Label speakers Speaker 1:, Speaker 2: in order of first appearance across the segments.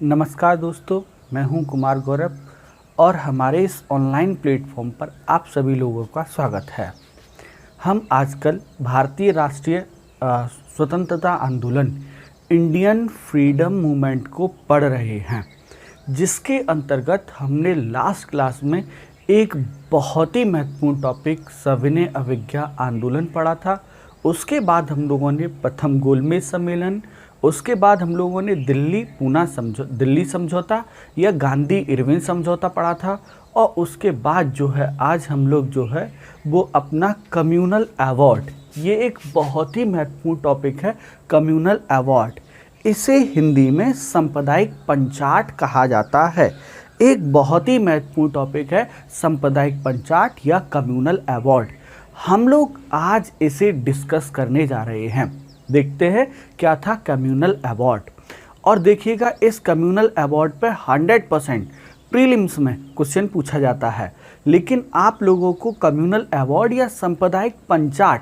Speaker 1: नमस्कार दोस्तों, मैं हूं कुमार गौरव और हमारे इस ऑनलाइन प्लेटफॉर्म पर आप सभी लोगों का स्वागत है। हम आजकल भारतीय राष्ट्रीय स्वतंत्रता आंदोलन इंडियन फ्रीडम मूवमेंट को पढ़ रहे हैं, जिसके अंतर्गत हमने लास्ट क्लास में एक बहुत ही महत्वपूर्ण टॉपिक सविनय अवज्ञा आंदोलन पढ़ा था। उसके बाद हम लोगों ने प्रथम गोलमेज सम्मेलन, उसके बाद हम लोगों ने दिल्ली समझौता या गांधी इरविन समझौता पढ़ा था। और उसके बाद जो है आज हम लोग जो है वो अपना कम्युनल अवार्ड, ये एक बहुत ही महत्वपूर्ण टॉपिक है। कम्युनल अवार्ड, इसे हिंदी में सांप्रदायिक पंचाट कहा जाता है। एक बहुत ही महत्वपूर्ण टॉपिक है सांप्रदायिक पंचाट या कम्युनल अवार्ड। हम लोग आज इसे डिस्कस करने जा रहे हैं। देखते हैं क्या था कम्युनल अवार्ड। और देखिएगा, इस कम्युनल अवार्ड पे 100% प्रीलिम्स में क्वेश्चन पूछा जाता है। लेकिन आप लोगों को कम्युनल अवार्ड या सांप्रदायिक पंचाट,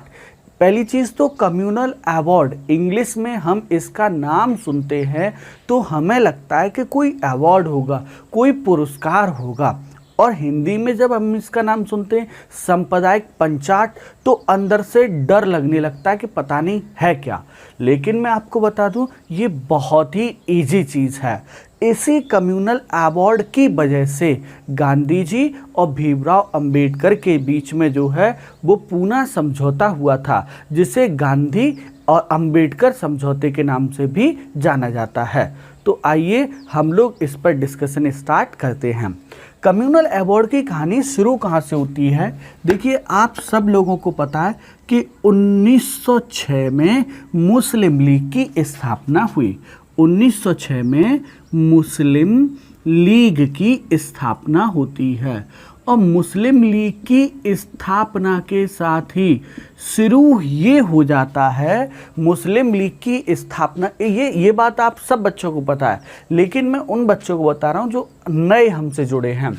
Speaker 1: पहली चीज़ तो कम्युनल अवार्ड, इंग्लिश में हम इसका नाम सुनते हैं तो हमें लगता है कि कोई अवार्ड होगा, कोई पुरस्कार होगा। और हिंदी में जब हम इसका नाम सुनते हैं सांप्रदायिक पंचाट तो अंदर से डर लगने लगता है कि पता नहीं है क्या। लेकिन मैं आपको बता दूं, ये बहुत ही इजी चीज़ है। इसी कम्युनल अवार्ड की वजह से गांधी जी और भीमराव अंबेडकर के बीच में जो है वो पूना समझौता हुआ था, जिसे गांधी और अंबेडकर समझौते के नाम से भी जाना जाता है। तो आइए हम लोग इस पर डिस्कशन स्टार्ट करते हैं। कम्युनल अवार्ड की कहानी शुरू कहाँ से होती है? देखिए, आप सब लोगों को पता है कि 1906 में मुस्लिम लीग की स्थापना हुई। 1906 में मुस्लिम लीग की स्थापना होती है और मुस्लिम लीग की स्थापना के साथ ही शुरू ये हो जाता है। मुस्लिम लीग की स्थापना, ये बात आप सब बच्चों को पता है, लेकिन मैं उन बच्चों को बता रहा हूँ जो नए हमसे जुड़े हैं।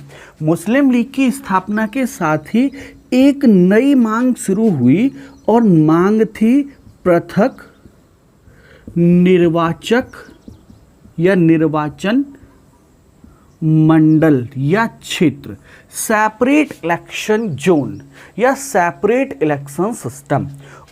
Speaker 1: मुस्लिम लीग की स्थापना के साथ ही एक नई मांग शुरू हुई और मांग थी पृथक निर्वाचक या निर्वाचन मंडल या क्षेत्र, सेपरेट इलेक्शन जोन या सेपरेट इलेक्शन सिस्टम।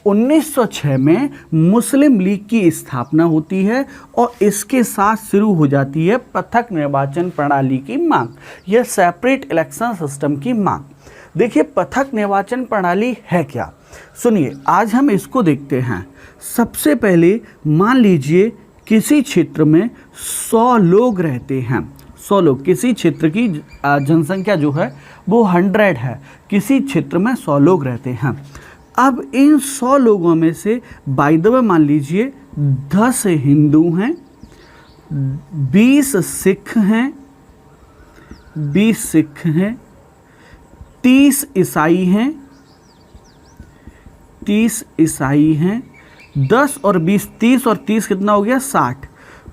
Speaker 1: 1906 में मुस्लिम लीग की स्थापना होती है और इसके साथ शुरू हो जाती है पृथक निर्वाचन प्रणाली की मांग या सेपरेट इलेक्शन सिस्टम की मांग। देखिए, पृथक निर्वाचन प्रणाली है क्या? सुनिए, आज हम इसको देखते हैं। सबसे पहले मान लीजिए किसी क्षेत्र में 100 लोग रहते हैं। 100 लोग, किसी क्षेत्र की जनसंख्या जो है वो 100 है, किसी क्षेत्र में 100 लोग रहते हैं। अब इन 100 लोगों में से बाय द वे मान लीजिए 10 हिंदू हैं, 20 सिख हैं, 30 ईसाई हैं, 10 और 20, 30 और 30 कितना हो गया? 60।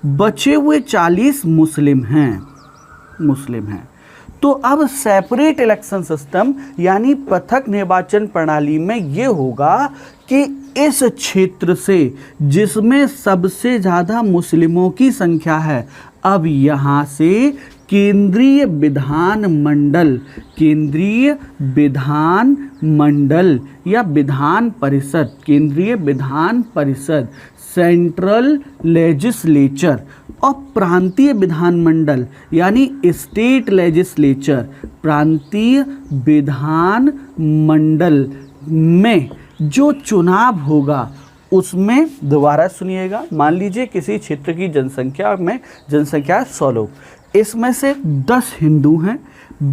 Speaker 1: बचे हुए 40 मुस्लिम हैं। तो अब सेपरेट इलेक्शन सिस्टम यानी पृथक निर्वाचन प्रणाली में ये होगा कि इस क्षेत्र से जिसमें सबसे ज़्यादा मुस्लिमों की संख्या है, अब यहाँ से केंद्रीय विधान मंडल या विधान परिषद, केंद्रीय विधान परिषद, सेंट्रल लेजिस्लेचर और प्रांतीय विधानमंडल यानी स्टेट लेजिस्लेचर, प्रांतीय विधान मंडल में जो चुनाव होगा उसमें, दोबारा सुनिएगा, मान लीजिए किसी क्षेत्र की जनसंख्या 100 लोग, इसमें से 10 हिंदू हैं,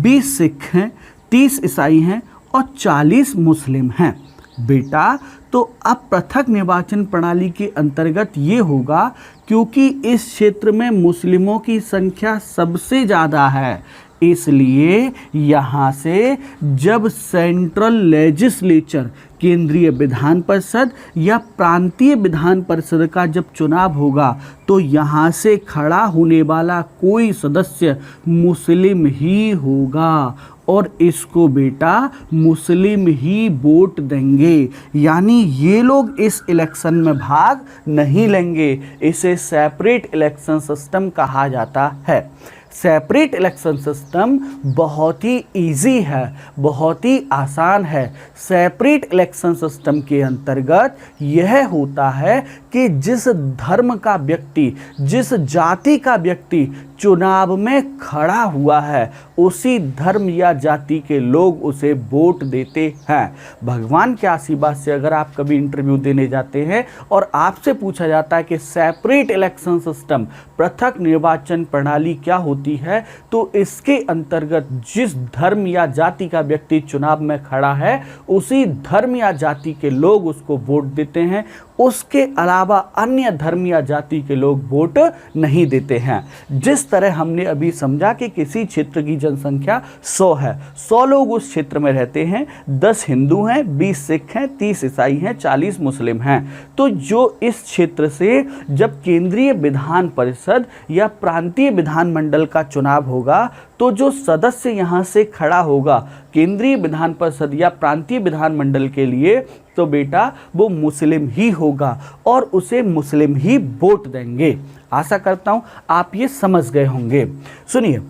Speaker 1: 20 सिख हैं, 30 ईसाई हैं और 40 मुस्लिम हैं। बेटा, तो अब पृथक निर्वाचन प्रणाली के अंतर्गत ये होगा, क्योंकि इस क्षेत्र में मुस्लिमों की संख्या सबसे ज़्यादा है, इसलिए यहाँ से जब सेंट्रल लेजिस्लेचर, केंद्रीय विधान परिषद या प्रांतीय विधान परिषद का जब चुनाव होगा तो यहाँ से खड़ा होने वाला कोई सदस्य मुस्लिम ही होगा और इसको बेटा मुस्लिम ही वोट देंगे। यानी ये लोग इस इलेक्शन में भाग नहीं लेंगे। इसे सेपरेट इलेक्शन सिस्टम कहा जाता है। सेपरेट इलेक्शन सिस्टम बहुत ही इजी है, बहुत ही आसान है। सेपरेट इलेक्शन सिस्टम के अंतर्गत यह होता है कि जिस धर्म का व्यक्ति, जिस जाति का व्यक्ति चुनाव में खड़ा हुआ है उसी धर्म या जाति के लोग उसे वोट देते हैं। भगवान के आशीर्वाद से अगर आप कभी इंटरव्यू देने जाते हैं और आपसे पूछा जाता है कि सेपरेट इलेक्शन सिस्टम, पृथक निर्वाचन प्रणाली क्या होती है, तो इसके अंतर्गत जिस धर्म या जाति का व्यक्ति चुनाव में खड़ा है उसी धर्म या जाति के लोग उसको वोट देते हैं। उसके अलावा अन्य धर्म या जाति के लोग वोट नहीं देते हैं। जिस तरह हमने अभी समझा कि किसी क्षेत्र की जनसंख्या 100 है, 100 लोग उस क्षेत्र में रहते हैं, 10 हिंदू हैं, 20 सिख हैं, 30 ईसाई हैं, 40 मुस्लिम हैं। तो जो इस क्षेत्र से जब केंद्रीय विधान परिषद या प्रांतीय विधानमंडल का चुनाव होगा तो जो सदस्य यहाँ से खड़ा होगा केंद्रीय विधान परिषद या प्रांतीय विधानमंडल के लिए, तो बेटा वो मुस्लिम ही होगा और उसे मुस्लिम ही वोट देंगे। आशा करता हूँ आप ये समझ गए होंगे। सुनिए,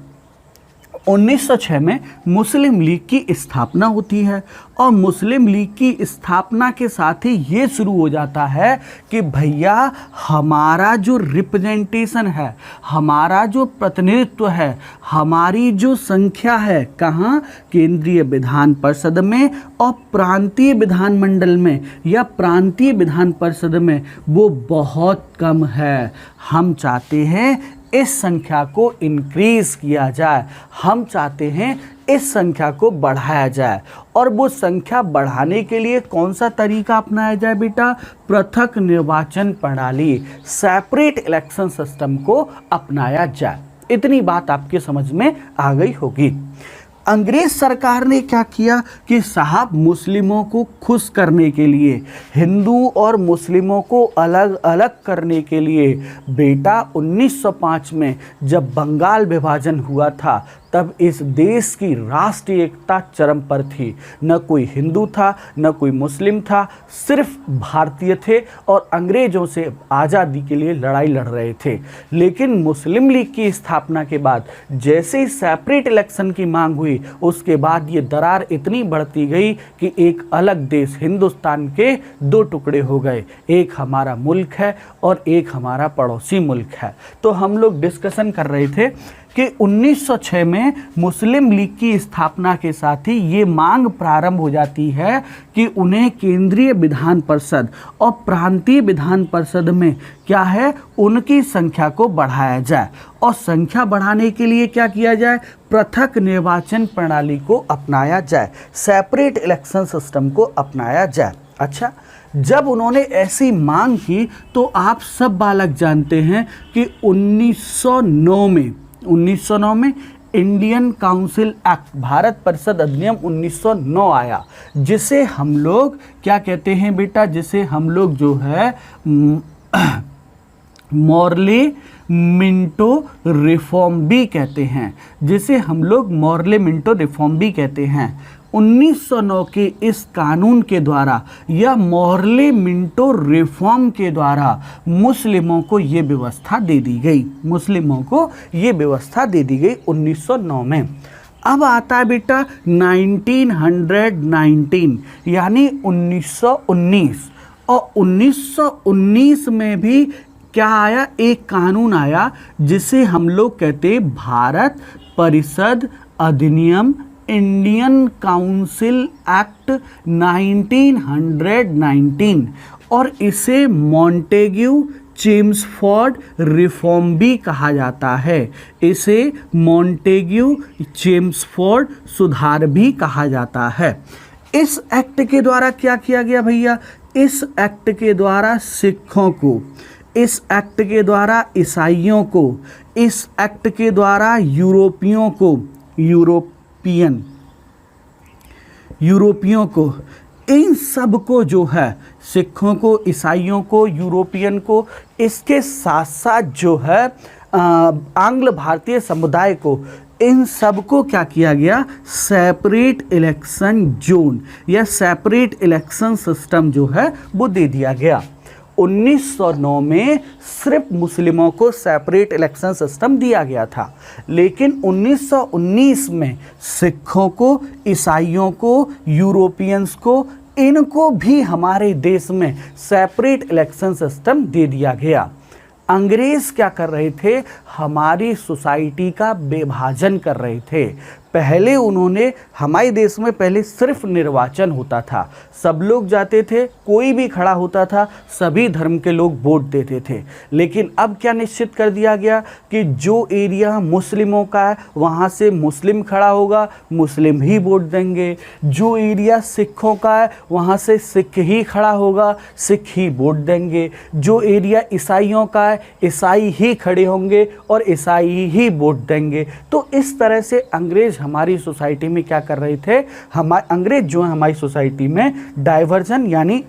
Speaker 1: 1906 में मुस्लिम लीग की स्थापना होती है और मुस्लिम लीग की स्थापना के साथ ही ये शुरू हो जाता है कि भैया हमारा जो रिप्रेजेंटेशन है, हमारा जो प्रतिनिधित्व है, हमारी जो संख्या है, कहाँ, केंद्रीय विधान परिषद में और प्रांतीय विधानमंडल में या प्रांतीय विधान परिषद में, वो बहुत कम है। हम चाहते हैं इस संख्या को इंक्रीज किया जाए, हम चाहते हैं इस संख्या को बढ़ाया जाए। और वो संख्या बढ़ाने के लिए कौन सा तरीका अपनाया जाए बेटा? पृथक निर्वाचन प्रणाली, सेपरेट इलेक्शन सिस्टम को अपनाया जाए। इतनी बात आपके समझ में आ गई होगी। अंग्रेज सरकार ने क्या किया कि साहब मुस्लिमों को खुश करने के लिए, हिंदू और मुस्लिमों को अलग अलग करने के लिए बेटा 1905 में जब बंगाल विभाजन हुआ था तब इस देश की राष्ट्रीय एकता चरम पर थी। न कोई हिंदू था, न कोई मुस्लिम था, सिर्फ भारतीय थे और अंग्रेजों से आज़ादी के लिए लड़ाई लड़ रहे थे। लेकिन मुस्लिम लीग की स्थापना के बाद जैसे ही सेपरेट इलेक्शन की मांग हुई, उसके बाद ये दरार इतनी बढ़ती गई कि एक अलग देश, हिंदुस्तान के 2 टुकड़े हो गए। एक हमारा मुल्क है और एक हमारा पड़ोसी मुल्क है। तो हम लोग डिस्कशन कर रहे थे कि 1906 में मुस्लिम लीग की स्थापना के साथ ही ये मांग प्रारंभ हो जाती है कि उन्हें केंद्रीय विधान परिषद और प्रांतीय विधान परिषद में क्या है, उनकी संख्या को बढ़ाया जाए। और संख्या बढ़ाने के लिए क्या किया जाए? पृथक निर्वाचन प्रणाली को अपनाया जाए, सेपरेट इलेक्शन सिस्टम को अपनाया जाए। अच्छा, जब उन्होंने ऐसी मांग की तो आप सब बालक जानते हैं कि 1909 में इंडियन काउंसिल एक्ट, भारत परिषद अधिनियम 1909 आया, जिसे हम लोग क्या कहते हैं बेटा? जिसे हम लोग जो है मॉर्ले मिंटो रिफॉर्म भी कहते हैं, जिसे हम लोग मॉर्ले मिंटो रिफॉर्म भी कहते हैं। 1909 के इस कानून के द्वारा या मॉर्ले मिंटो रिफॉर्म के द्वारा मुस्लिमों को ये व्यवस्था दे दी गई, मुस्लिमों को ये व्यवस्था दे दी गई 1909 में। अब आता है बेटा 1919 यानी 1919, और 1919 में भी क्या आया? एक कानून आया जिसे हम लोग कहते हैं भारत परिषद अधिनियम, इंडियन काउंसिल एक्ट 1919, और इसे मॉन्टेग्यू चेम्सफोर्ड रिफॉर्म भी कहा जाता है। इसे मॉन्टेग्यू चेम्सफोर्ड सुधार भी कहा जाता है। इस एक्ट के द्वारा क्या किया गया भैया? इस एक्ट के द्वारा सिखों को, इस एक्ट के द्वारा ईसाइयों को, इस एक्ट के द्वारा यूरोपियों को, यूरोपियों को, इन सब को जो है, सिखों को, ईसाइयों को, यूरोपियन को, इसके साथ साथ जो है आंग्ल भारतीय समुदाय को, इन सबको क्या किया गया, सेपरेट इलेक्शन जोन या सेपरेट इलेक्शन सिस्टम जो है वो दे दिया गया। 1909 में सिर्फ मुस्लिमों को सेपरेट इलेक्शन सिस्टम दिया गया था, लेकिन 1919 में सिखों को, ईसाइयों को, यूरोपियंस को, इनको भी हमारे देश में सेपरेट इलेक्शन सिस्टम दे दिया गया। अंग्रेज़ क्या कर रहे थे, हमारी सोसाइटी का विभाजन कर रहे थे। पहले उन्होंने हमारे देश में पहले सिर्फ निर्वाचन होता था, सब लोग जाते थे, कोई भी खड़ा होता था, सभी धर्म के लोग वोट देते थे। लेकिन अब क्या निश्चित कर दिया गया कि जो एरिया मुस्लिमों का है वहाँ से मुस्लिम खड़ा होगा, मुस्लिम ही वोट देंगे। जो एरिया सिखों का है वहाँ से सिख ही खड़ा होगा, सिख ही वोट देंगे। जो एरिया ईसाइयों का है ईसाई ही खड़े होंगे और ईसाई ही वोट देंगे। तो इस तरह से अंग्रेज हमारी सोसाइटी में क्या कर रहे थे, अंग्रेज जो है हमारी सोसाइटी में डाइवर्जन यानी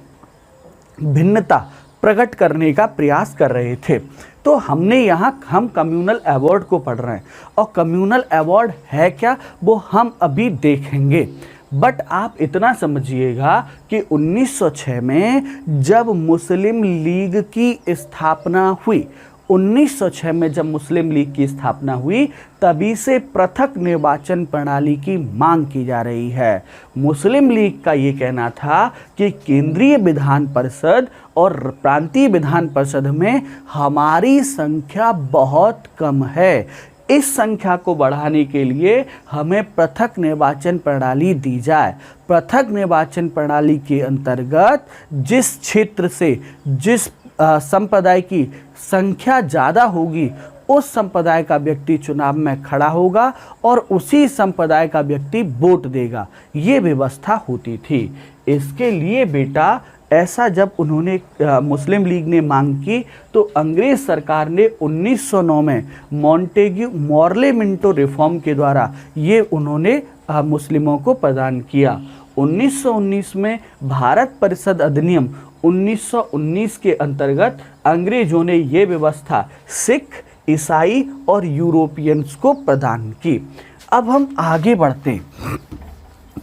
Speaker 1: भिन्नता प्रकट करने का प्रयास कर रहे थे। तो हमने यहाँ हम कम्युनल अवार्ड को पढ़ रहे हैं, और कम्युनल अवार्ड है क्या वो हम अभी देखेंगे। बट आप इतना समझिएगा कि 1906 में जब मुस्लिम लीग की स्थापना हुई, 1906 में जब मुस्लिम लीग की स्थापना हुई, तभी से पृथक निर्वाचन प्रणाली की मांग की जा रही है। मुस्लिम लीग का ये कहना था कि केंद्रीय विधान परिषद और प्रांतीय विधान परिषद में हमारी संख्या बहुत कम है, इस संख्या को बढ़ाने के लिए हमें पृथक निर्वाचन प्रणाली दी जाए। पृथक निर्वाचन प्रणाली के अंतर्गत जिस क्षेत्र से जिस संप्रदाय की संख्या ज़्यादा होगी, उस संप्रदाय का व्यक्ति चुनाव में खड़ा होगा और उसी संप्रदाय का व्यक्ति वोट देगा, ये व्यवस्था होती थी। इसके लिए बेटा ऐसा जब उन्होंने मुस्लिम लीग ने मांग की, तो अंग्रेज सरकार ने 1909 में मॉन्टेग्यू मॉर्ले मिंटो रिफॉर्म के द्वारा ये उन्होंने मुस्लिमों को प्रदान किया। 1919 में भारत परिषद अधिनियम 1919 के अंतर्गत अंग्रेजों ने ये व्यवस्था सिख, ईसाई और यूरोपियंस को प्रदान की। अब हम आगे बढ़ते हैं।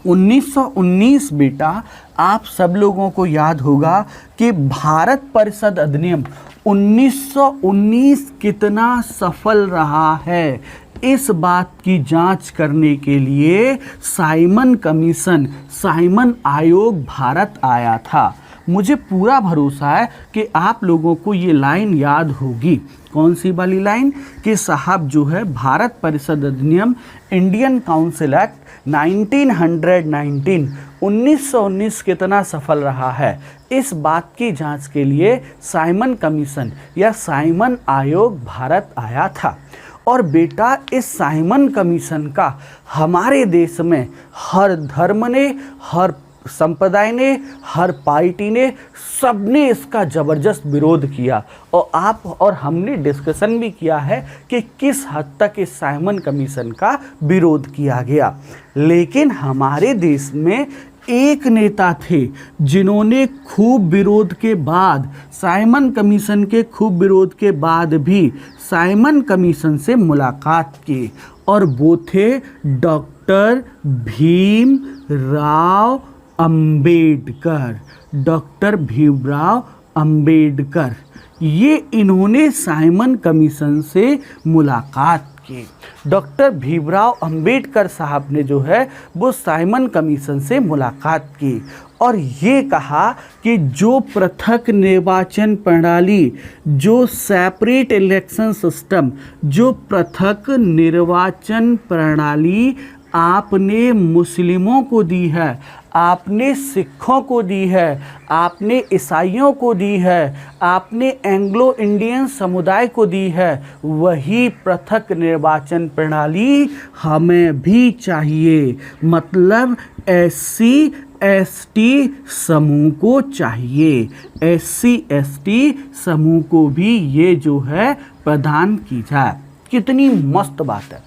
Speaker 1: 1919 बेटा आप सब लोगों को याद होगा कि भारत परिषद अधिनियम 1919 कितना सफल रहा है। इस बात की जांच करने के लिए साइमन कमीशन, साइमन आयोग भारत आया था। मुझे पूरा भरोसा है कि आप लोगों को ये लाइन याद होगी। कौन सी वाली लाइन? कि साहब जो है भारत परिषद अधिनियम इंडियन काउंसिल एक्ट 1919 1919 कितना सफल रहा है, इस बात की जांच के लिए साइमन कमीशन या साइमन आयोग भारत आया था। और बेटा इस साइमन कमीशन का हमारे देश में हर धर्म ने, हर संप्रदाय ने, हर पार्टी ने, सबने इसका ज़बरदस्त विरोध किया। और आप और हमने डिस्कशन भी किया है कि किस हद तक इस साइमन कमीशन का विरोध किया गया। लेकिन हमारे देश में एक नेता थे जिन्होंने खूब विरोध के बाद, साइमन कमीशन के खूब विरोध के बाद भी साइमन कमीशन से मुलाकात की, और वो थे डॉक्टर भीमराव अंबेडकर। डॉक्टर भीमराव अंबेडकर, ये इन्होंने साइमन कमीशन से मुलाकात की। डॉक्टर भीमराव अंबेडकर साहब ने जो है वो साइमन कमीशन से मुलाकात की और ये कहा कि जो पृथक निर्वाचन प्रणाली, जो सेपरेट इलेक्शन सिस्टम, जो पृथक निर्वाचन प्रणाली आपने मुस्लिमों को दी है, आपने सिखों को दी है, आपने ईसाइयों को दी है, आपने एंग्लो इंडियन समुदाय को दी है, वही पृथक निर्वाचन प्रणाली हमें भी चाहिए। मतलब SC ST समूह को चाहिए, SC ST समूह को भी ये जो है प्रदान की जाए। कितनी मस्त बात है।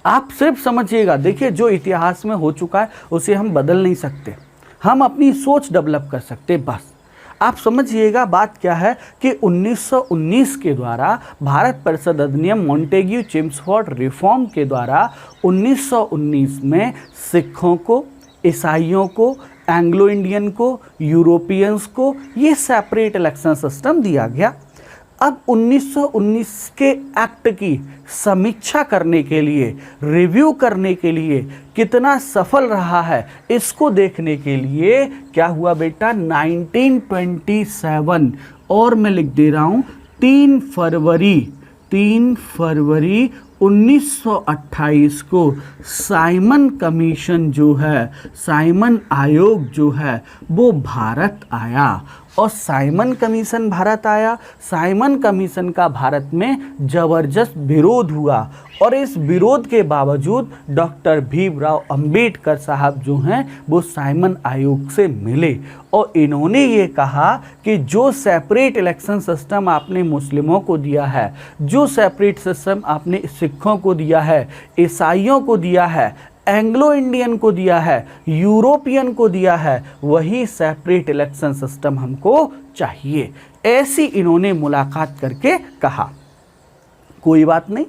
Speaker 1: आप सिर्फ समझिएगा, देखिए जो इतिहास में हो चुका है उसे हम बदल नहीं सकते, हम अपनी सोच डेवलप कर सकते बस। आप समझिएगा बात क्या है कि 1919 के द्वारा भारत परिषद अधिनियम मॉन्टेग्यू चेम्सफोर्ड रिफॉर्म के द्वारा 1919 में सिखों को, ईसाइयों को, एंग्लो इंडियन को, यूरोपियंस को ये सेपरेट इलेक्शन सिस्टम दिया गया। अब 1919 के एक्ट की समीक्षा करने के लिए, रिव्यू करने के लिए कितना सफल रहा है, इसको देखने के लिए क्या हुआ बेटा, 1927 और मैं लिख दे रहा हूँ 3 फरवरी 1928 को साइमन कमीशन जो है, साइमन आयोग जो है वो भारत आया। और साइमन कमीशन भारत आया, साइमन कमीशन का भारत में ज़बरदस्त विरोध हुआ और इस विरोध के बावजूद डॉक्टर भीमराव अंबेडकर साहब जो हैं वो साइमन आयोग से मिले और इन्होंने ये कहा कि जो सेपरेट इलेक्शन सिस्टम आपने मुस्लिमों को दिया है, जो सेपरेट सिस्टम आपने सिखों को दिया है, ईसाइयों को दिया है, एंग्लो इंडियन को दिया है, यूरोपियन को दिया है, वही सेपरेट इलेक्शन सिस्टम हमको चाहिए। ऐसी इन्होंने मुलाकात करके कहा। कोई बात नहीं,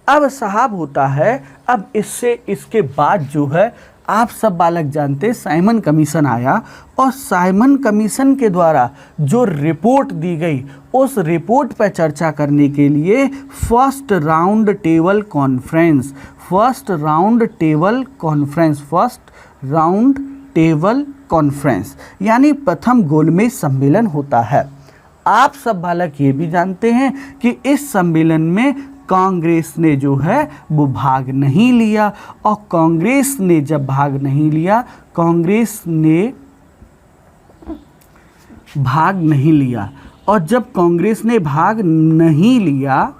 Speaker 1: अब साहब होता है, अब इसके बाद जो है आप सब बालक जानते हैं साइमन कमीशन आया और साइमन कमीशन के द्वारा जो रिपोर्ट दी गई उस रिपोर्ट पर चर्चा करने के लिए फर्स्ट राउंड टेबल कॉन्फ्रेंस यानी प्रथम गोलमेज सम्मेलन होता है। आप सब बालक ये भी जानते हैं कि इस सम्मेलन में कांग्रेस ने जो है वो भाग नहीं लिया और कांग्रेस ने जब भाग नहीं लिया, और जब कांग्रेस ने भाग नहीं लिया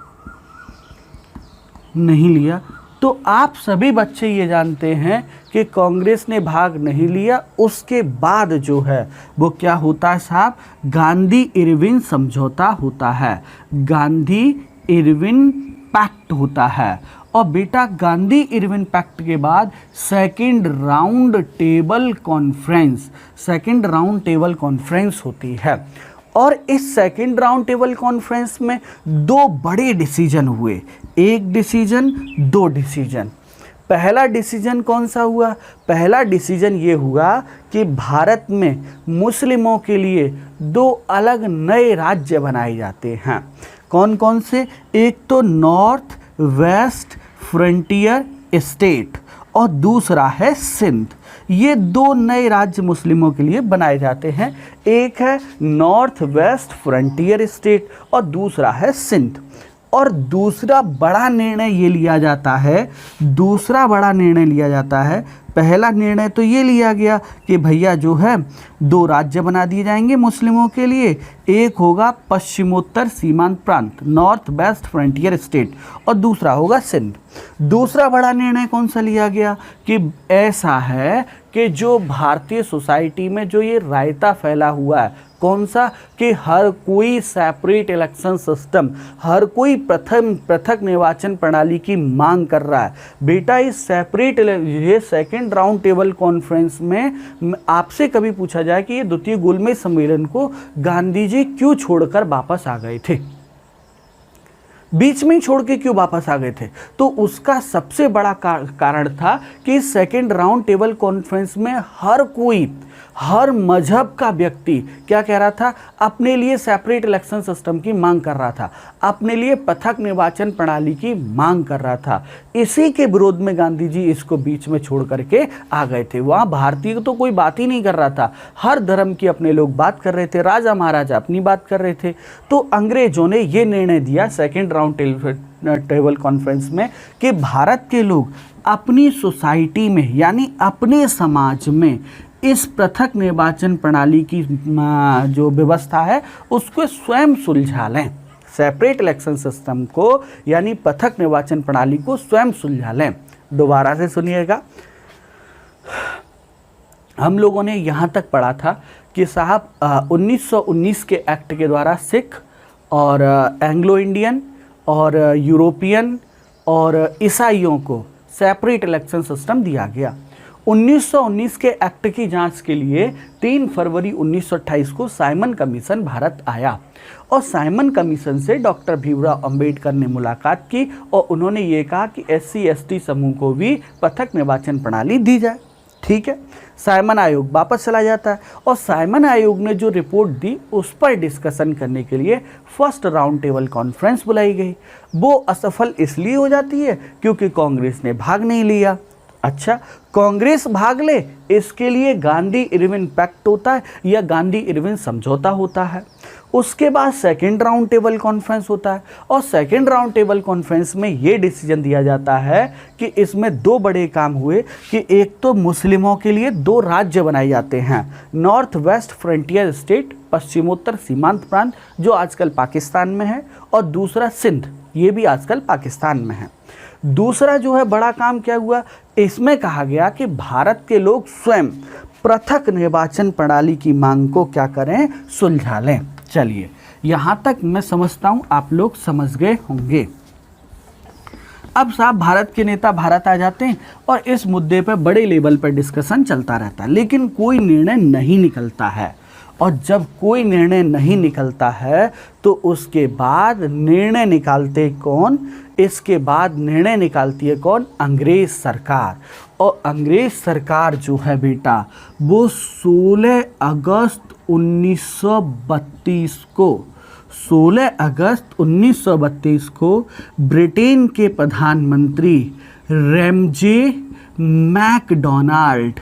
Speaker 1: तो आप सभी बच्चे ये जानते हैं कि कांग्रेस ने भाग नहीं लिया। उसके बाद जो है वो क्या होता है साहब, गांधी इरविन समझौता होता है, गांधी इरविन पैक्ट होता है। और बेटा गांधी इरविन पैक्ट के बाद सेकंड राउंड टेबल कॉन्फ्रेंस होती है और इस सेकंड राउंड टेबल कॉन्फ्रेंस में 2 बड़े डिसीजन हुए, एक डिसीजन, 2 डिसीजन। पहला डिसीजन कौन सा हुआ, पहला डिसीजन ये हुआ कि भारत में मुस्लिमों के लिए 2 अलग नए राज्य बनाए जाते हैं। कौन कौन से, एक तो नॉर्थ वेस्ट फ्रंटियर स्टेट और दूसरा है सिंध। ये 2 नए राज्य मुस्लिमों के लिए बनाए जाते हैं, एक है नॉर्थ वेस्ट फ्रंटियर स्टेट और दूसरा है सिंध। और दूसरा बड़ा निर्णय लिया जाता है, पहला निर्णय तो ये लिया गया कि भैया जो है 2 राज्य बना दिए जाएंगे मुस्लिमों के लिए, एक होगा पश्चिमोत्तर सीमांत प्रांत नॉर्थ वेस्ट फ्रंटियर स्टेट और दूसरा होगा सिंध। दूसरा बड़ा निर्णय कौन सा लिया गया कि ऐसा है कि जो भारतीय सोसाइटी में जो ये रायता फैला हुआ है, कौन सा, कि हर कोई सेपरेट इलेक्शन सिस्टम, हर कोई पृथक निर्वाचन प्रणाली की मांग कर रहा है। बेटा इस ये सेकंड राउंड टेबल कॉन्फ्रेंस में आपसे कभी पूछा जाए कि ये द्वितीय गोलमेज सम्मेलन को गांधी जी क्यों छोड़कर वापस आ गए थे, बीच में ही छोड़ के क्यों वापस आ गए थे, तो उसका सबसे बड़ा कारण था कि सेकंड राउंड टेबल कॉन्फ्रेंस में हर मजहब का व्यक्ति क्या कह रहा था, अपने लिए सेपरेट इलेक्शन सिस्टम की मांग कर रहा था, अपने लिए पृथक निर्वाचन प्रणाली की मांग कर रहा था। इसी के विरोध में गांधी जी इसको बीच में छोड़ करके आ गए थे। वहाँ भारतीय तो कोई बात ही नहीं कर रहा था, हर धर्म की अपने लोग बात कर रहे थे, राजा महाराजा अपनी बात कर रहे थे। तो अंग्रेजों ने ये निर्णय दिया सेकेंड राउंड टेबल कॉन्फ्रेंस में कि भारत के लोग अपनी सोसाइटी में यानी अपने समाज में इस पृथक निर्वाचन प्रणाली की जो व्यवस्था है उसको स्वयं सुलझा लें, सेपरेट इलेक्शन सिस्टम को यानी पृथक निर्वाचन प्रणाली को स्वयं सुलझा लें। दोबारा से सुनिएगा, हम लोगों ने यहाँ तक पढ़ा था कि साहब 1919 के एक्ट के द्वारा सिख और एंग्लो इंडियन और यूरोपियन और ईसाइयों को सेपरेट इलेक्शन सिस्टम दिया गया। 1919 के एक्ट की जांच के लिए 3 फरवरी 1928 को साइमन कमीशन भारत आया और साइमन कमीशन से डॉक्टर भीमराव अंबेडकर ने मुलाकात की और उन्होंने ये कहा कि SC/ST समूह को भी पृथक निर्वाचन प्रणाली दी जाए। ठीक है, साइमन आयोग वापस चला जाता है और साइमन आयोग ने जो रिपोर्ट दी उस पर डिस्कशन करने के लिए फर्स्ट राउंड टेबल कॉन्फ्रेंस बुलाई गई। वो असफल इसलिए हो जाती है क्योंकि कांग्रेस ने भाग नहीं लिया। अच्छा, कांग्रेस भाग ले इसके लिए गांधी इरविन पैक्ट होता है या गांधी इरविन समझौता होता है। उसके बाद सेकेंड राउंड टेबल कॉन्फ्रेंस होता है और सेकेंड राउंड टेबल कॉन्फ्रेंस में ये डिसीजन दिया जाता है कि इसमें 2 बड़े काम हुए कि एक तो मुस्लिमों के लिए 2 राज्य बनाए जाते हैं, नॉर्थ वेस्ट फ्रंटियर स्टेट, पश्चिमोत्तर सीमांत प्रांत जो आजकल पाकिस्तान में है, और दूसरा सिंध, ये भी आजकल पाकिस्तान में है। दूसरा जो है बड़ा काम क्या हुआ, इसमें कहा गया कि भारत के लोग स्वयं पृथक निर्वाचन प्रणाली की मांग को क्या करें, सुलझा लें। चलिए, यहाँ तक मैं समझता हूँ आप लोग समझ गए होंगे। अब साहब भारत के नेता भारत आ जाते हैं और इस मुद्दे पर बड़े लेवल पर डिस्कशन चलता रहता है, लेकिन कोई निर्णय नहीं निकलता है। और जब कोई निर्णय नहीं निकलता है तो उसके बाद निर्णय निकालते कौन, इसके बाद निर्णय निकालती है कौन, अंग्रेज सरकार। और अंग्रेज सरकार जो है बेटा वो 16 अगस्त 1932 को 16 अगस्त 1932 को ब्रिटेन के प्रधानमंत्री रैमजे मैकडोनाल्ड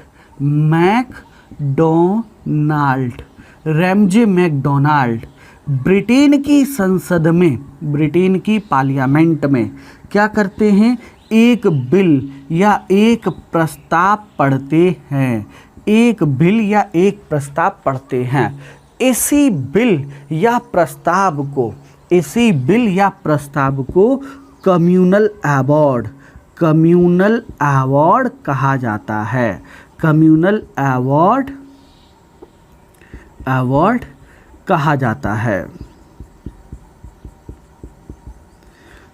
Speaker 1: ब्रिटेन की संसद में, ब्रिटेन की पार्लियामेंट में क्या करते हैं, एक बिल या एक प्रस्ताव पढ़ते हैं, एक बिल या एक प्रस्ताव पढ़ते हैं। इसी बिल या प्रस्ताव को कम्युनल अवार्ड कहा जाता है। कम्युनल अवार्ड कहा जाता है।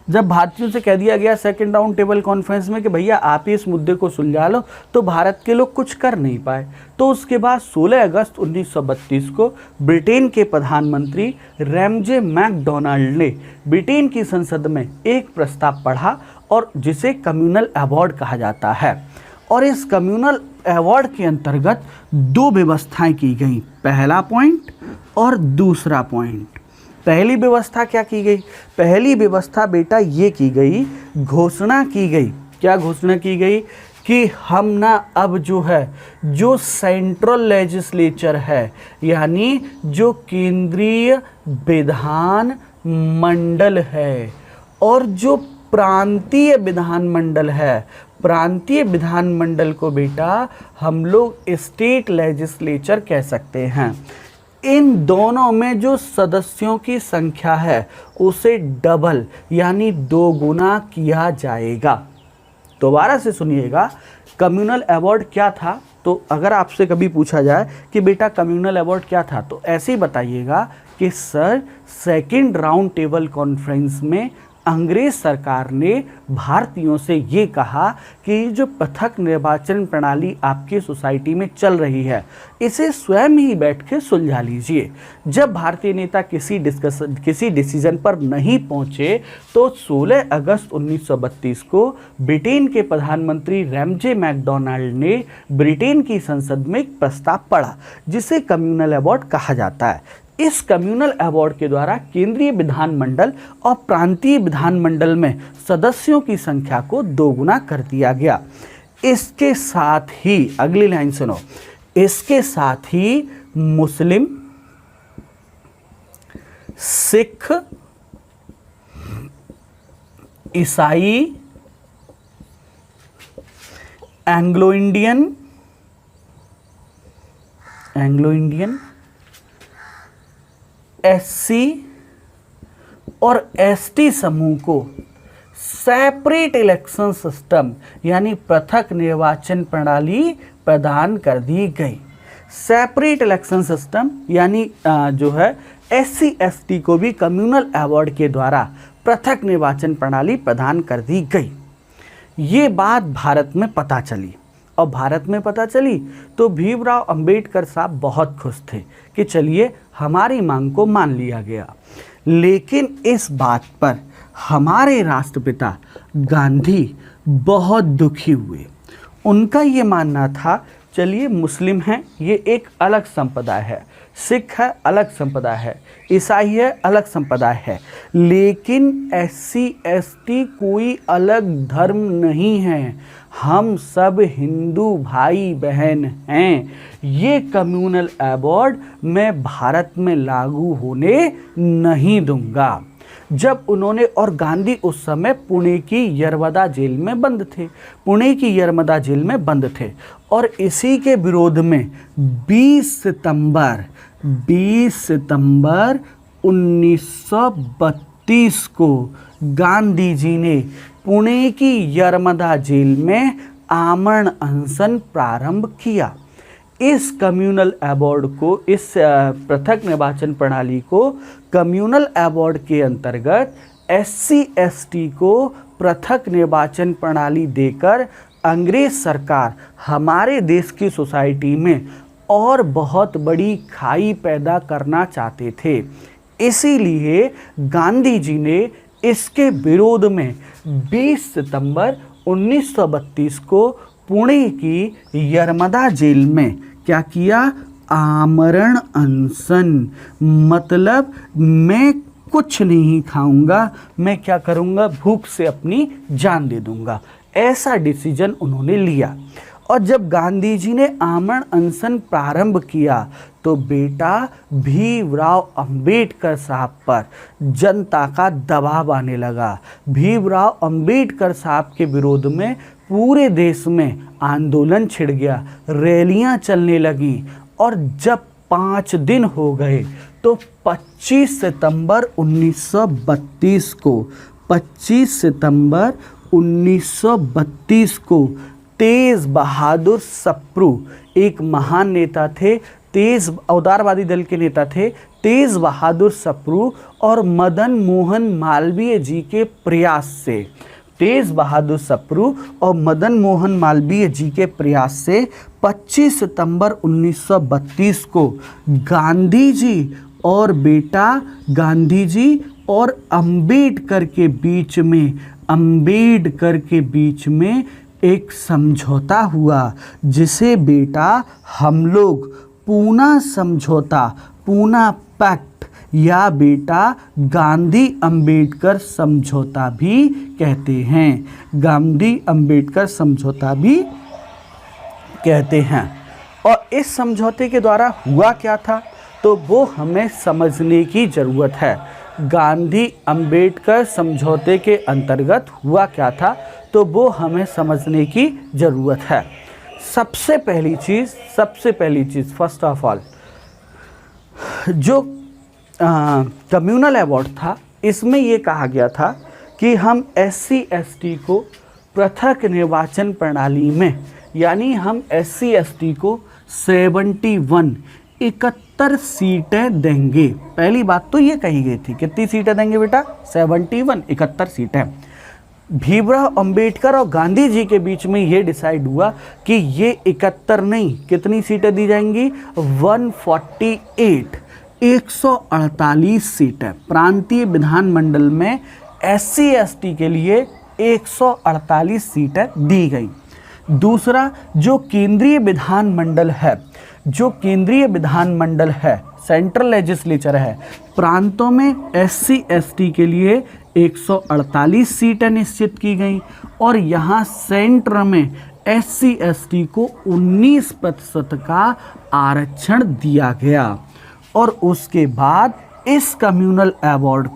Speaker 1: जब भारतीयों से कह दिया गया सेकेंड राउंड टेबल कॉन्फ्रेंस में कि भैया आप ही इस मुद्दे को सुलझा लो, तो भारत के लोग कुछ कर नहीं पाए। तो उसके बाद 16 अगस्त 1932 को ब्रिटेन के प्रधानमंत्री रैमजे मैकडोनाल्ड ने ब्रिटेन की संसद में एक प्रस्ताव पढ़ा और जिसे कम्युनल अवार्ड कहा जाता है। और इस कम्युनल अवार्ड के अंतर्गत 2 व्यवस्थाएं की गई, पहला पॉइंट और दूसरा पॉइंट। पहली व्यवस्था क्या की गई, पहली व्यवस्था बेटा ये की गई, घोषणा की गई। क्या घोषणा की गई कि हम ना अब जो है, जो सेंट्रल लेजिस्लेचर है यानी जो केंद्रीय विधान मंडल है और जो प्रांतीय विधानमंडल है, प्रांतीय विधानमंडल को बेटा हम लोग स्टेट लेजिस्लेचर कह सकते हैं। इन दोनों में जो सदस्यों की संख्या है उसे डबल यानी 2 गुना किया जाएगा। दोबारा से सुनिएगा, कम्युनल अवार्ड क्या था, तो अगर आपसे कभी पूछा जाए कि बेटा कम्युनल अवार्ड क्या था, तो ऐसे ही बताइएगा कि sir second round table conference में अंग्रेज सरकार ने भारतीयों से ये कहा कि जो पृथक निर्वाचन प्रणाली आपकी सोसाइटी में चल रही है इसे स्वयं ही बैठ के सुलझा लीजिए। जब भारतीय नेता किसी डिसीजन पर नहीं पहुंचे तो 16 अगस्त 1932 को ब्रिटेन के प्रधानमंत्री रैमजे मैकडोनाल्ड ने ब्रिटेन की संसद में एक प्रस्ताव पढ़ा जिसे कम्युनल अवार्ड कहा जाता है। इस कम्युनल अवार्ड के द्वारा केंद्रीय विधानमंडल और प्रांतीय विधानमंडल में सदस्यों की संख्या को 2 गुना कर दिया गया। इसके साथ ही अगली लाइन सुनो, इसके साथ ही मुस्लिम, सिख, ईसाई, एंग्लो इंडियन, SC और ST समूह को सेपरेट इलेक्शन सिस्टम यानी पृथक निर्वाचन प्रणाली प्रदान कर दी गई। सेपरेट इलेक्शन सिस्टम यानी जो है SC ST को भी कम्युनल अवार्ड के द्वारा पृथक निर्वाचन प्रणाली प्रदान कर दी गई। ये बात भारत में पता चली, और भारत में पता चली तो भीमराव अंबेडकर साहब बहुत खुश थे कि चलिए हमारी मांग को मान लिया गया। लेकिन इस बात पर हमारे राष्ट्रपिता गांधी बहुत दुखी हुए। उनका ये मानना था चलिए मुस्लिम हैं ये एक अलग संप्रदाय है, सिख है अलग संप्रदाय है, ईसाई है अलग संप्रदाय है, लेकिन SC ST कोई अलग धर्म नहीं है, हम सब हिंदू भाई बहन हैं। ये कम्युनल अबॉर्ड मैं भारत में लागू होने नहीं दूंगा। जब उन्होंने, और गांधी उस समय पुणे की यरमदा जेल में बंद थे, पुणे की यरमदा जेल में बंद थे, और इसी के विरोध में 20 सितंबर 1932 को गांधी जी ने पुणे की यरमदा जेल में आमरण अनशन प्रारंभ किया। इस कम्युनल अबॉर्ड को, इस पृथक निर्वाचन प्रणाली को कम्युनल अबॉर्ड के अंतर्गत SC ST को पृथक निर्वाचन प्रणाली देकर अंग्रेज सरकार हमारे देश की सोसाइटी में और बहुत बड़ी खाई पैदा करना चाहते थे। इसीलिए गांधी जी ने इसके विरोध में 20 सितंबर 1932 को पुणे की यरमदा जेल में क्या किया? आमरण अनशन। मतलब मैं कुछ नहीं खाऊंगा, मैं क्या करूंगा, भूख से अपनी जान दे दूंगा, ऐसा डिसीजन उन्होंने लिया। और जब गांधी जी ने आमरण अनशन प्रारंभ किया तो बेटा भीमराव अंबेडकर साहब पर जनता का दबाव आने लगा। भीमराव अंबेडकर साहब के विरोध में पूरे देश में आंदोलन छिड़ गया, रैलियां चलने लगी, और जब 5 दिन हो गए तो 25 सितंबर 1932 को तेज बहादुर सप्रू, एक महान नेता थे, तेज उदारवादी दल के नेता थे, तेज बहादुर सप्रू और मदन मोहन मालवीय जी के प्रयास से, तेज बहादुर सप्रू और मदन मोहन मालवीय जी के प्रयास से 25 सितंबर 1932 को गांधी जी और अंबेडकर के बीच में एक समझौता हुआ, जिसे बेटा हम लोग पूना समझौता, पूना पैक्ट या बेटा गांधी अंबेडकर समझौता भी कहते हैं, गांधी अंबेडकर समझौता भी कहते हैं। और इस समझौते के द्वारा हुआ क्या था तो वो हमें समझने की ज़रूरत है। गांधी अंबेडकर समझौते के अंतर्गत हुआ क्या था तो वो हमें समझने की ज़रूरत है। सबसे पहली चीज़ फर्स्ट ऑफ ऑल, जो कम्युनल अबॉर्ड था, इसमें ये कहा गया था कि हम SC ST को पृथक निर्वाचन प्रणाली में, यानी हम SC ST को 71 सीटें देंगे। पहली बात तो ये कही गई थी, कितनी सीटें देंगे बेटा? 71 सीटें। भीमराव अंबेडकर और गांधी जी के बीच में ये डिसाइड हुआ कि ये 71 नहीं, कितनी सीटें दी जाएंगी? 148 सीटें। प्रांतीय विधानमंडल में SC ST के लिए 148 सीटें दी गई। दूसरा, जो केंद्रीय विधानमंडल है, सेंट्रल लेजिस्लेचर है, प्रांतों में SC ST के लिए 148 सीटें निश्चित की गई, और यहाँ सेंटर में SC ST को 19% का आरक्षण दिया गया। और उसके बाद इस कम्युनल अवार्ड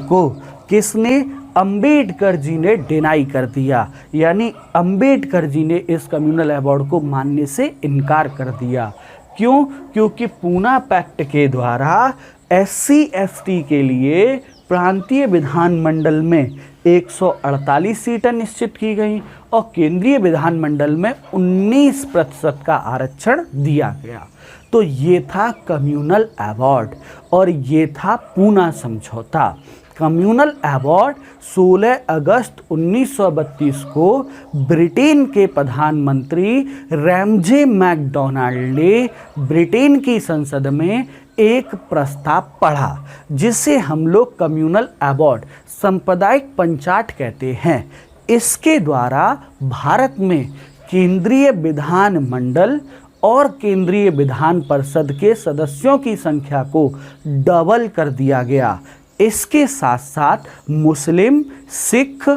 Speaker 1: को किसने? अंबेडकर जी ने डिनाई कर दिया, यानी अंबेडकर जी ने इस कम्युनल अवार्ड को मानने से इनकार कर दिया। क्यों? क्योंकि पूना पैक्ट के द्वारा SC ST के लिए प्रांतीय विधानमंडल में 148 सीटें निश्चित की गई और केंद्रीय विधानमंडल में 19% का आरक्षण दिया गया। तो ये था कम्युनल अवार्ड और ये था पूना समझौता। कम्युनल अवार्ड 16 अगस्त 1932 को ब्रिटेन के प्रधानमंत्री रैमजे मैकडोनाल्ड ने ब्रिटेन की संसद में एक प्रस्ताव पढ़ा, जिसे हम लोग कम्युनल अवार्ड सांप्रदायिक पंचाट कहते हैं। इसके द्वारा भारत में केंद्रीय विधानमंडल और केंद्रीय विधान परिषद के सदस्यों की संख्या को डबल कर दिया गया। इसके साथ साथ मुस्लिम, सिख,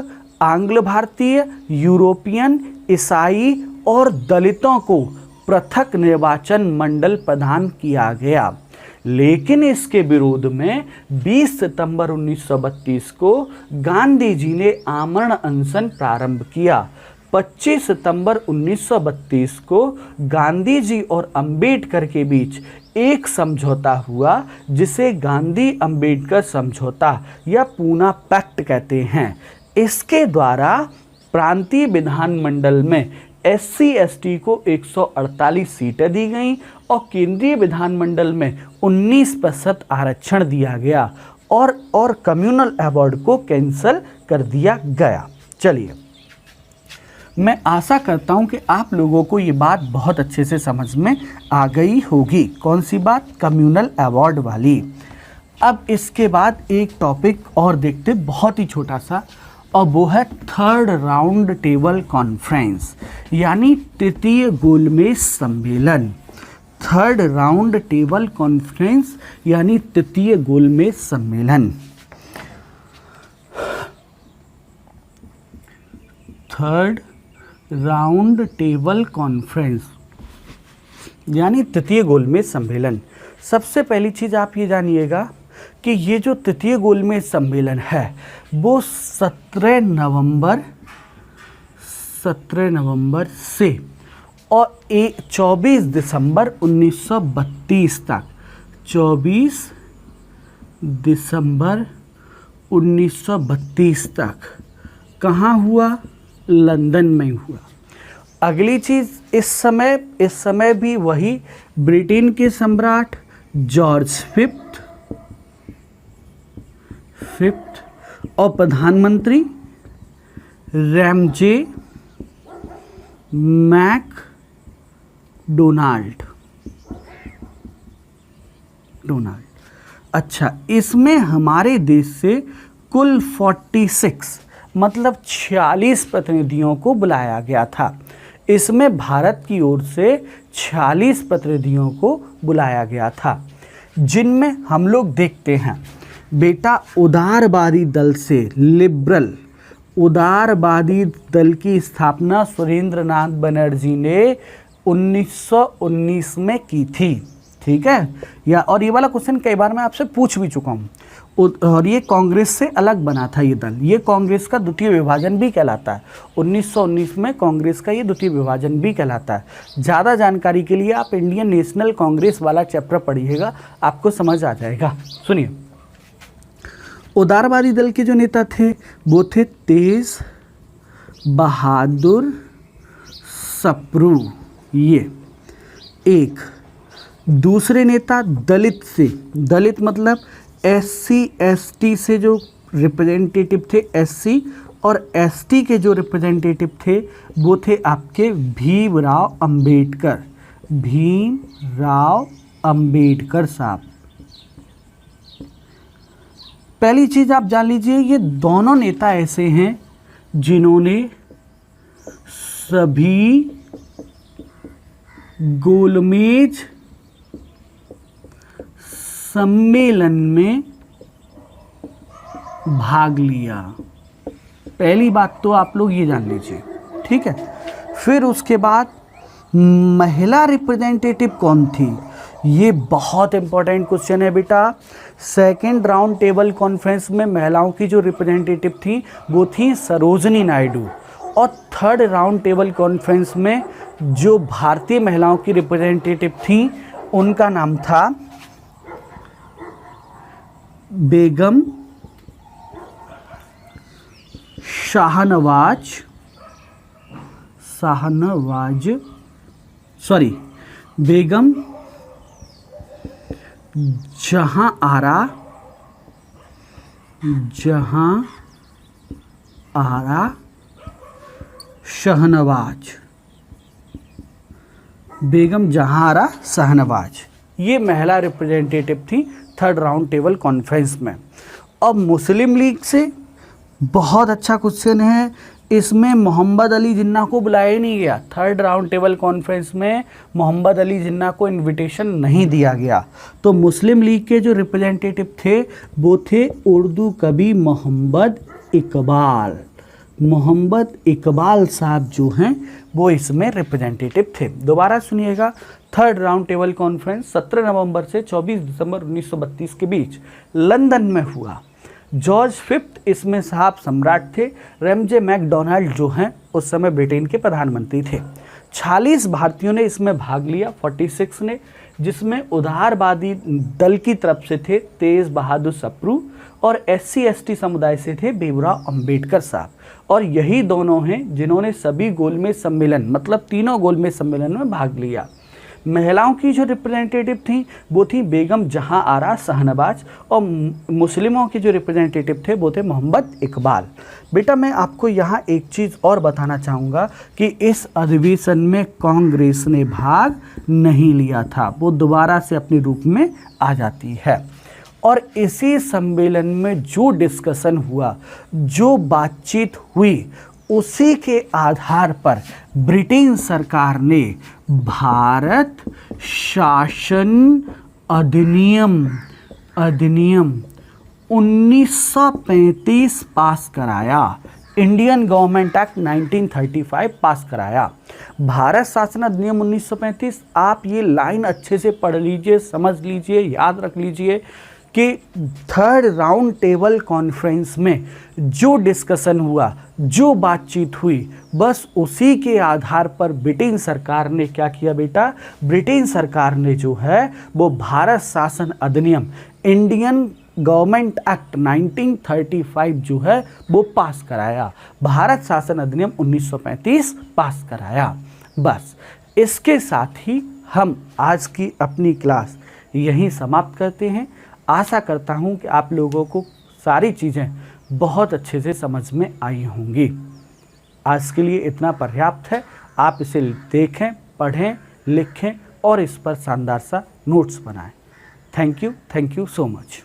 Speaker 1: आंग्ल भारतीय, यूरोपियन, ईसाई और दलितों को पृथक निर्वाचन मंडल प्रदान किया गया। लेकिन इसके विरोध में 20 सितंबर 1932 को गांधी जी ने आमरण अनशन प्रारंभ किया। 25 सितंबर 1932 को गांधी जी और अंबेडकर के बीच एक समझौता हुआ, जिसे गांधी अंबेडकर समझौता या पूना पैक्ट कहते हैं। इसके द्वारा प्रांतीय विधानमंडल में SC/ST को 148 सीटें दी गईं और केंद्रीय विधानमंडल में 19% आरक्षण दिया गया और कम्युनल अवार्ड को कैंसिल कर दिया गया। चलिए, मैं आशा करता हूं कि आप लोगों को ये बात बहुत अच्छे से समझ में आ गई होगी। कौन सी बात? कम्युनल अवार्ड वाली। अब इसके बाद एक टॉपिक और देखते, बहुत ही छोटा सा, और वो है थर्ड राउंड टेबल कॉन्फ्रेंस, यानी तृतीय गोलमेज सम्मेलन। थर्ड राउंड टेबल कॉन्फ्रेंस यानी तृतीय गोलमेज सम्मेलन। थर्ड राउंड टेबल कॉन्फ्रेंस यानी तृतीय गोलमेज सम्मेलन। सबसे पहली चीज़ आप ये जानिएगा कि ये जो तृतीय गोलमेज सम्मेलन है वो 17 नवंबर से और 24 दिसंबर 1932 तक, 24 दिसंबर 1932 तक कहाँ हुआ? लंदन में हुआ। अगली चीज़, इस समय भी वही ब्रिटेन के सम्राट जॉर्ज फिफ्थ और प्रधानमंत्री रैमजे मैकडोनाल्ड। अच्छा, इसमें हमारे देश से कुल 46 मतलब 46 प्रतिनिधियों को बुलाया गया था। इसमें भारत की ओर से 46 प्रतिनिधियों को बुलाया गया था, जिनमें हम लोग देखते हैं बेटा उदारवादी दल से लिबरल उदारवादी दल की स्थापना सुरेंद्र नाथ बनर्जी ने 1919 में की थी। ठीक है, और ये वाला क्वेश्चन कई बार मैं आपसे पूछ भी चुका हूँ। और ये कांग्रेस से अलग बना था ये दल, ये कांग्रेस का द्वितीय विभाजन भी कहलाता है। 1919 में कांग्रेस का ये द्वितीय विभाजन भी कहलाता है। ज़्यादा जानकारी के लिए आप इंडियन नेशनल कांग्रेस वाला चैप्टर पढ़िएगा, आपको समझ आ जाएगा। सुनिए, उदारवादी दल के जो नेता थे वो थे तेज बहादुर सप्रू, ये एक। दूसरे नेता दलित से, दलित मतलब SC/ST से जो रिप्रेजेंटेटिव थे, SC और ST के जो रिप्रेजेंटेटिव थे वो थे आपके भीमराव अंबेडकर साहब। पहली चीज़ आप जान लीजिए, ये दोनों नेता ऐसे हैं जिन्होंने सभी गोलमेज सम्मेलन में भाग लिया। पहली बात तो आप लोग ये जान लीजिए, ठीक है। फिर उसके बाद महिला रिप्रेजेंटेटिव कौन थी? ये बहुत इंपॉर्टेंट क्वेश्चन है बेटा। सेकेंड राउंड टेबल कॉन्फ्रेंस में महिलाओं की जो रिप्रेजेंटेटिव थी वो थी सरोजनी नायडू, और थर्ड राउंड टेबल कॉन्फ्रेंस में जो भारतीय महिलाओं की रिप्रेजेंटेटिव थी उनका नाम था बेगम बेगम जहां आरा जहां आरा शाहनवाज, बेगम जहां आरा शाहनवाज, ये महिला रिप्रेजेंटेटिव थी थर्ड राउंड टेबल कॉन्फ्रेंस में। अब मुस्लिम लीग से बहुत अच्छा क्वेश्चन है, इसमें मोहम्मद अली जिन्ना को बुलाया नहीं गया। थर्ड राउंड टेबल कॉन्फ्रेंस में मोहम्मद अली जिन्ना को इनविटेशन नहीं दिया गया। तो मुस्लिम लीग के जो रिप्रेजेंटेटिव थे वो थे उर्दू कवि मोहम्मद इकबाल। मोहम्मद इकबाल साहब जो हैं वो इसमें रिप्रेजेंटेटिव थे। दोबारा सुनिएगा, थर्ड राउंड टेबल कॉन्फ्रेंस 17 नवंबर से 24 दिसंबर 1932 के बीच लंदन में हुआ। जॉर्ज फिफ्थ इसमें साहब सम्राट थे। रैमजे मैकडोनाल्ड जो हैं उस समय ब्रिटेन के प्रधानमंत्री थे। 46 भारतीयों ने इसमें भाग लिया, 46 ने, जिसमें उदारवादी दल की तरफ से थे तेज बहादुर सप्रू और SC ST समुदाय से थे भीमराव अंबेडकर साहब। और यही दोनों हैं जिन्होंने सभी गोलमेज सम्मेलन, मतलब तीनों गोलमेज सम्मेलन में भाग लिया। महिलाओं की जो रिप्रेजेंटेटिव थी वो थी बेगम जहां आरा शाहनवाज और मुस्लिमों के जो रिप्रेजेंटेटिव थे वो थे मोहम्मद इकबाल। बेटा मैं आपको यहाँ एक चीज़ और बताना चाहूँगा कि इस अधिवेशन में कांग्रेस ने भाग नहीं लिया था, वो दोबारा से अपने रूप में आ जाती है। और इसी सम्मेलन में जो डिस्कशन हुआ, जो बातचीत हुई, उसी के आधार पर ब्रिटेन सरकार ने भारत शासन अधिनियम 1935 पास कराया। इंडियन गवर्नमेंट एक्ट 1935 पास कराया। भारत शासन अधिनियम 1935, आप ये लाइन अच्छे से पढ़ लीजिए, समझ लीजिए, याद रख लीजिए कि थर्ड राउंड टेबल कॉन्फ्रेंस में जो डिस्कशन हुआ, जो बातचीत हुई, बस उसी के आधार पर ब्रिटेन सरकार ने क्या किया बेटा, ब्रिटेन सरकार ने जो है वो भारत शासन अधिनियम इंडियन गवर्नमेंट एक्ट 1935 जो है वो पास कराया। भारत शासन अधिनियम 1935 पास कराया। बस इसके साथ ही हम आज की अपनी क्लास यहीं समाप्त करते हैं। आशा करता हूं कि आप लोगों को सारी चीज़ें बहुत अच्छे से समझ में आई होंगी। आज के लिए इतना पर्याप्त है। आप इसे देखें, पढ़ें, लिखें और इस पर शानदार सा नोट्स बनाएं। Thank you so much.